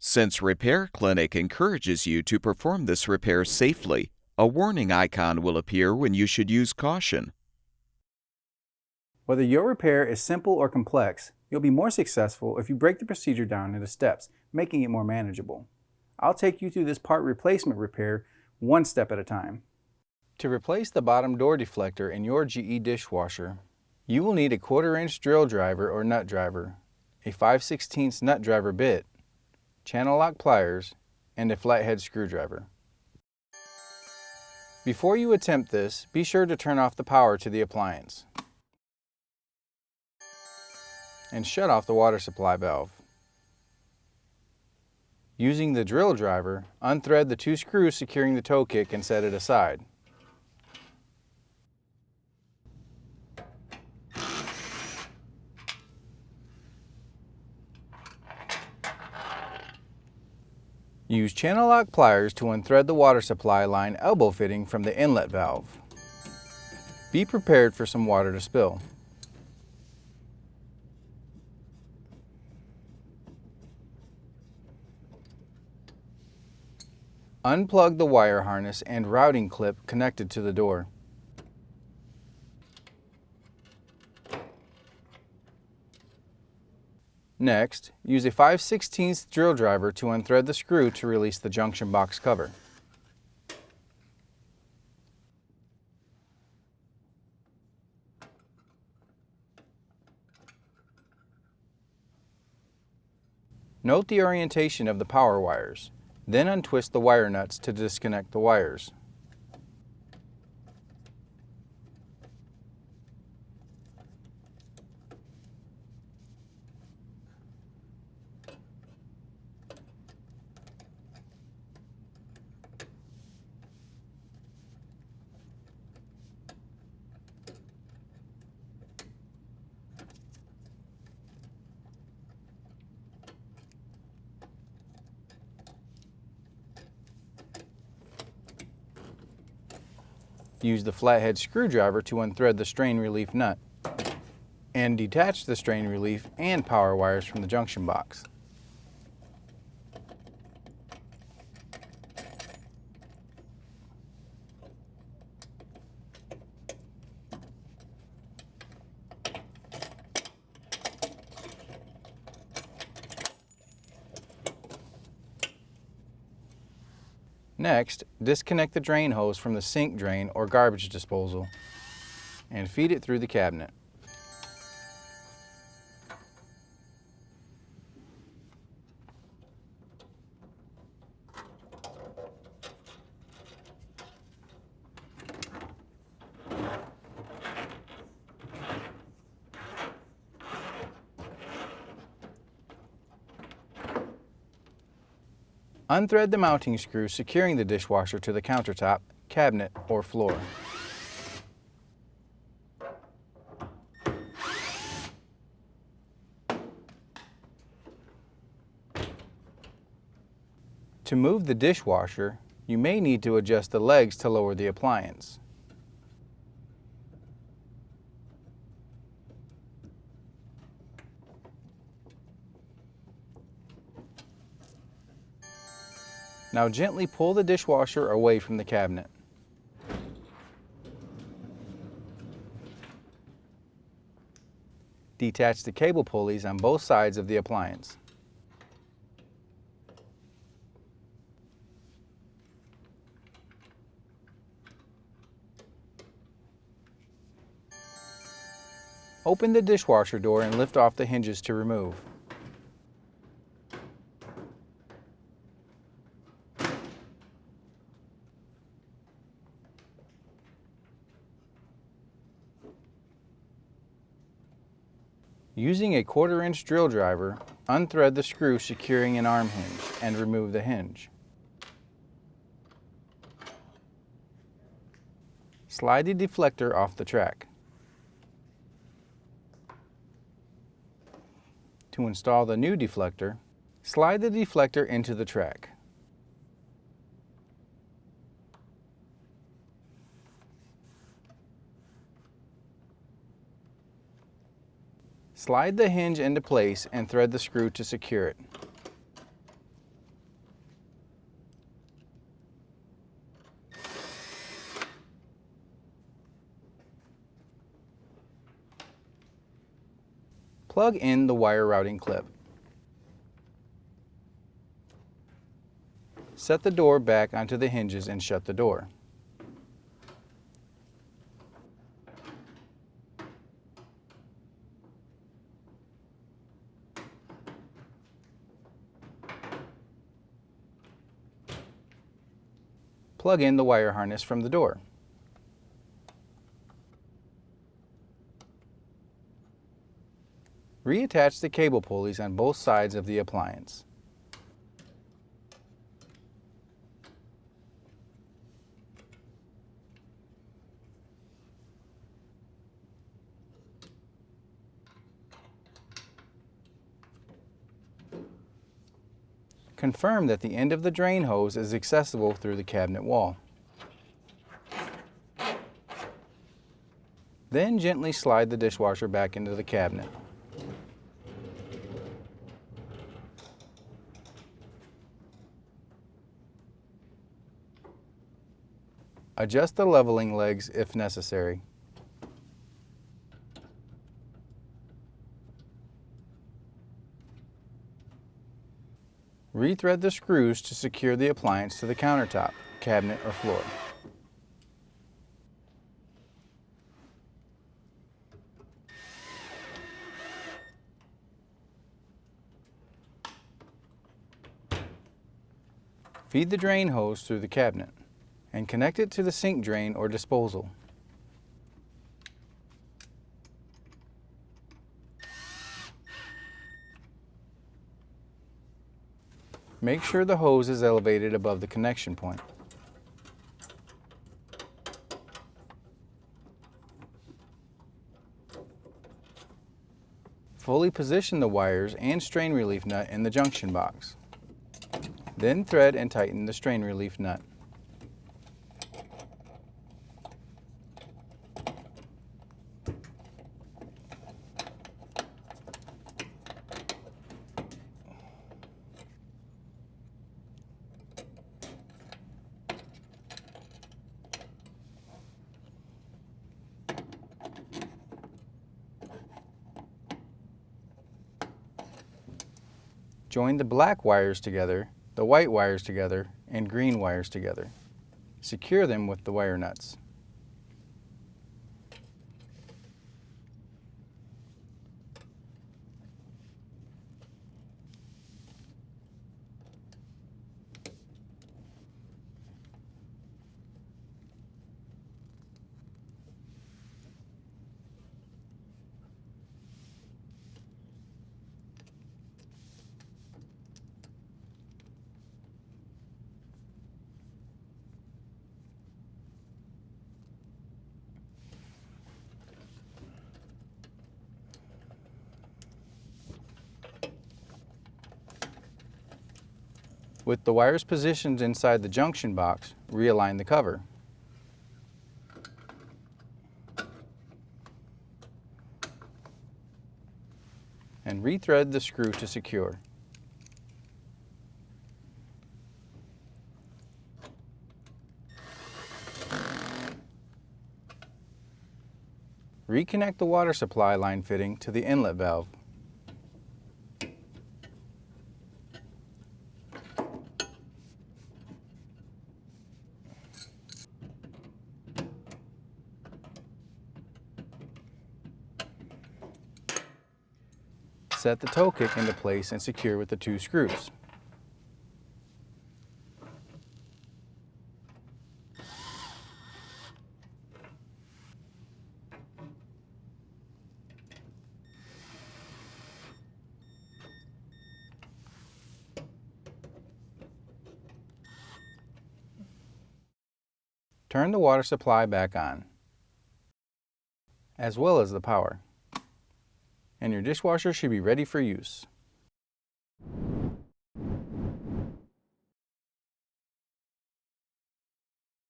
Since Repair Clinic encourages you to perform this repair safely, a warning icon will appear when you should use caution. Whether your repair is simple or complex, you'll be more successful if you break the procedure down into steps, making it more manageable. I'll take you through this part replacement repair one step at a time. To replace the bottom door deflector in your GE dishwasher, you will need a 1/4-inch drill driver or nut driver, a 5/16 nut driver bit, channel lock pliers, and a flathead screwdriver. Before you attempt this, be sure to turn off the power to the appliance and shut off the water supply valve. Using the drill driver, unthread the 2 screws securing the toe kick and set it aside. Use channel lock pliers to unthread the water supply line elbow fitting from the inlet valve. Be prepared for some water to spill. Unplug the wire harness and routing clip connected to the door. Next, use a 5/16 drill driver to unthread the screw to release the junction box cover. Note the orientation of the power wires, then untwist the wire nuts to disconnect the wires. Use the flathead screwdriver to unthread the strain relief nut and detach the strain relief and power wires from the junction box. Next, disconnect the drain hose from the sink drain or garbage disposal and feed it through the cabinet. Unthread the mounting screw securing the dishwasher to the countertop, cabinet, or floor. To move the dishwasher, you may need to adjust the legs to lower the appliance. Now gently pull the dishwasher away from the cabinet. Detach the cable pulleys on both sides of the appliance. Open the dishwasher door and lift off the hinges to remove. Using a 1/4-inch drill driver, unthread the screw securing an arm hinge and remove the hinge. Slide the deflector off the track. To install the new deflector, slide the deflector into the track. Slide the hinge into place and thread the screw to secure it. Plug in the wire routing clip. Set the door back onto the hinges and shut the door. Plug in the wire harness from the door. Reattach the cable pulleys on both sides of the appliance. Confirm that the end of the drain hose is accessible through the cabinet wall. Then gently slide the dishwasher back into the cabinet. Adjust the leveling legs if necessary. Rethread the screws to secure the appliance to the countertop, cabinet, or floor. Feed the drain hose through the cabinet and connect it to the sink drain or disposal. Make sure the hose is elevated above the connection point. Fully position the wires and strain relief nut in the junction box. Then thread and tighten the strain relief nut. Join the black wires together, the white wires together, and green wires together. Secure them with the wire nuts. With the wires positioned inside the junction box, realign the cover. And rethread the screw to secure. Reconnect the water supply line fitting to the inlet valve. Set the toe kick into place and secure with the 2 screws. Turn the water supply back on, as well as the power, and your dishwasher should be ready for use.